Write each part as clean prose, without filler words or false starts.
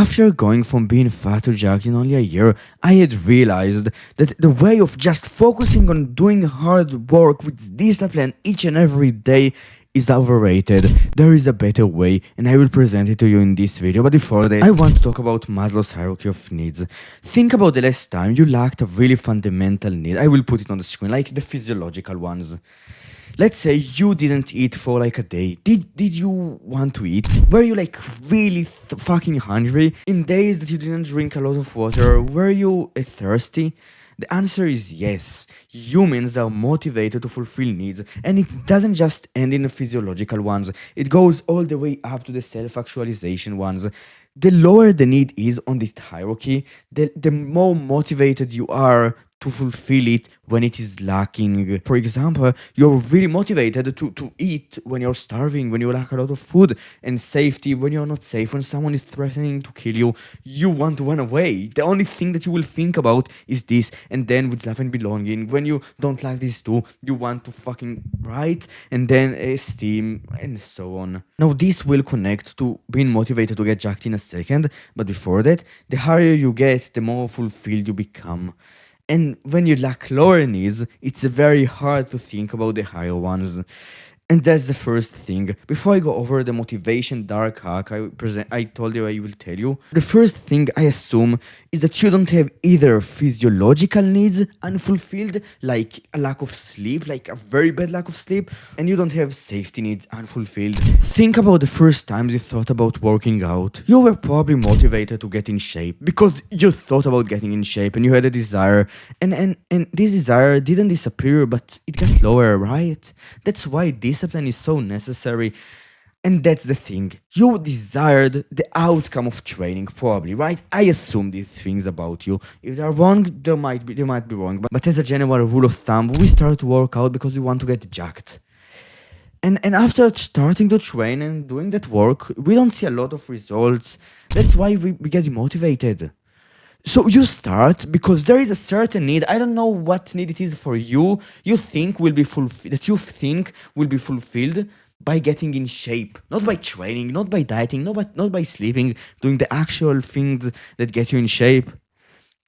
After going from being fat to jacked in only a year, I had realized that the way of just focusing on doing hard work with discipline each and every day is overrated. There is a better way, and I will present it to you in this video. But before that, I want to talk about Maslow's hierarchy of needs. Think about the last time you lacked a really fundamental need. I will put it on the screen, like the physiological ones. Let's say you didn't eat for like a day. Did you want to eat? Were you like really fucking hungry? In days that you didn't drink a lot of water, were you thirsty? The answer is yes. Humans are motivated to fulfill needs, and it doesn't just end in the physiological ones. It goes all the way up to the self-actualization ones. The lower the need is on this hierarchy, the more motivated you are to fulfill it when it is lacking. For example, you're really motivated to eat when you're starving, when you lack a lot of food, and safety when you're not safe, when someone is threatening to kill you, you want to run away. The only thing that you will think about is this, and then with love and belonging, when you don't like these two, you want to fucking write, and then esteem, and so on. Now this will connect to being motivated to get jacked in a second, but before that, the higher you get, the more fulfilled you become. And when you lack lower needs, it's very hard to think about the higher ones. And that's the first thing. Before I go over the motivation dark hack I told you I will tell you, the first thing I assume is that you don't have either physiological needs unfulfilled, like a lack of sleep, like a very bad lack of sleep, and you don't have safety needs unfulfilled. Think about the first times you thought about working out. You were probably motivated to get in shape because you thought about getting in shape and you had a desire, and this desire didn't disappear, but it got lower, right? That's why discipline is so necessary. And that's the thing. You desired the outcome of training, probably, right? I assume these things about you. If they are wrong, they might be wrong. But as a general rule of thumb, we start to work out because we want to get jacked. And after starting to train and doing that work, we don't see a lot of results. That's why we get demotivated. So you start because there is a certain need. I don't know what need it is for you. You think will be fulfilled by getting in shape, not by training, not by dieting, not by sleeping, doing the actual things that get you in shape.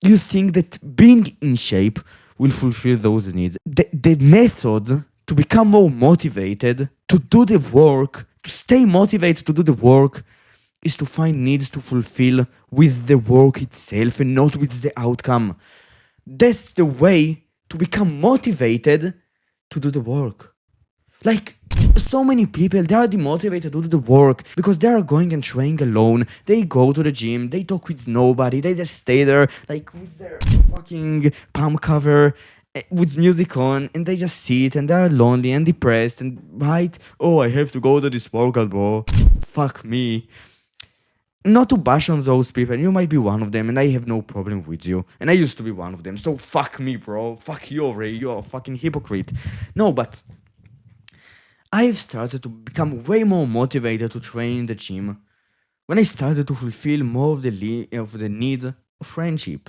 You think that being in shape will fulfill those needs. The method to become more motivated, to do the work, to stay motivated to do the work, is to find needs to fulfill with the work itself and not with the outcome. That's the way to become motivated to do the work. Like, so many people, they are demotivated to do the work because they are going and training alone. They go to the gym, they talk with nobody, they just stay there, like, with their fucking palm cover, with music on, and they just sit and they're lonely and depressed and, right? Oh, I have to go to this workout, bro. Fuck me. Not to bash on those people, you might be one of them, and I have no problem with you. And I used to be one of them, so fuck me, bro. Fuck you, Ray. You're a fucking hypocrite. No, but I've started to become way more motivated to train in the gym when I started to fulfill more of the need of friendship.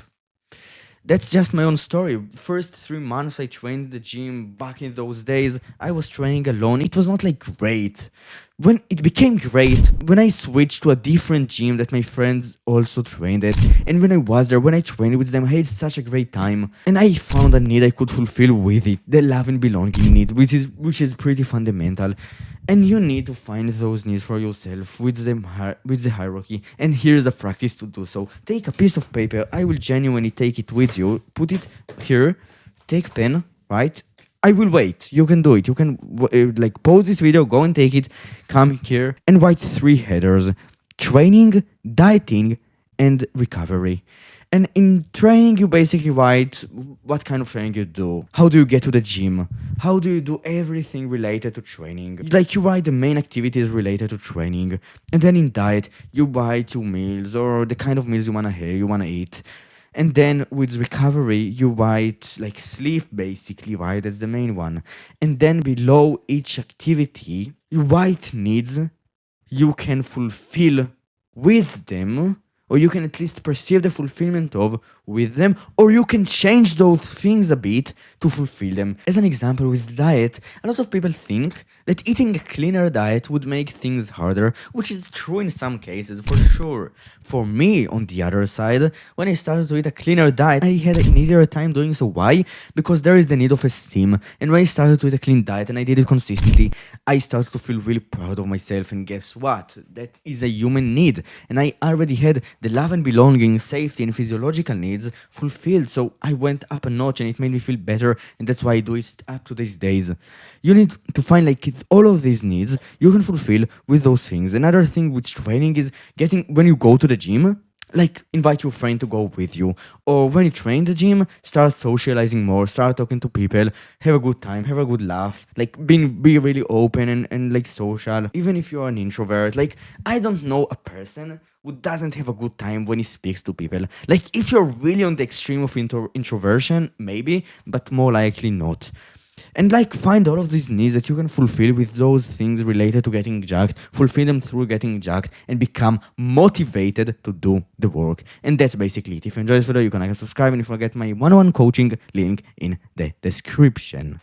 That's just my own story. First 3 months I trained at the gym. Back in those days, I was training alone. It was not like great. When it became great, when I switched to a different gym that my friends also trained at, and when I was there, when I trained with them, I had such a great time. And I found a need I could fulfill with it, the love and belonging need, which is pretty fundamental. And you need to find those needs for yourself with the hierarchy. And here's a practice to do so. Take a piece of paper. I will genuinely take it with you. Put it here. Take pen, right? I will wait. You can do it. You can like pause this video, go and take it, come here and write 3 headers: training, dieting, and recovery. And in training, you basically write what kind of training you do. How do you get to the gym? How do you do everything related to training? Like, you write the main activities related to training. And then in diet, you write your meals or the kind of meals you wanna eat. And then with recovery, you write like sleep, basically, right? That's the main one. And then below each activity, you write needs you can fulfill with them, or you can at least perceive the fulfillment of with them, or you can change those things a bit to fulfill them. As an example, with diet, a lot of people think that eating a cleaner diet would make things harder, which is true in some cases, for sure. For me, on the other side, when I started to eat a cleaner diet, I had an easier time doing so. Why? Because there is the need of esteem, and when I started to eat a clean diet and I did it consistently, I started to feel really proud of myself, and guess what? That is a human need, and I already had the love and belonging, safety, and physiological needs fulfilled, so I went up a notch and it made me feel better, and that's why I do it up to these days. You need to find like it's all of these needs you can fulfill with those things. Another thing with training is getting, when you go to the gym, like invite your friend to go with you, or when you train the gym, start socializing more, start talking to people, have a good time, have a good laugh, like be really open and like social, even if you're an introvert. Like, I don't know a person who doesn't have a good time when he speaks to people. Like, if you're really on the extreme of introversion, maybe, but more likely not. And like, find all of these needs that you can fulfill with those things related to getting jacked, fulfill them through getting jacked, and become motivated to do the work. And that's basically it. If you enjoyed this video, you can like and subscribe, and if you forget my one-on-one coaching, link in the description.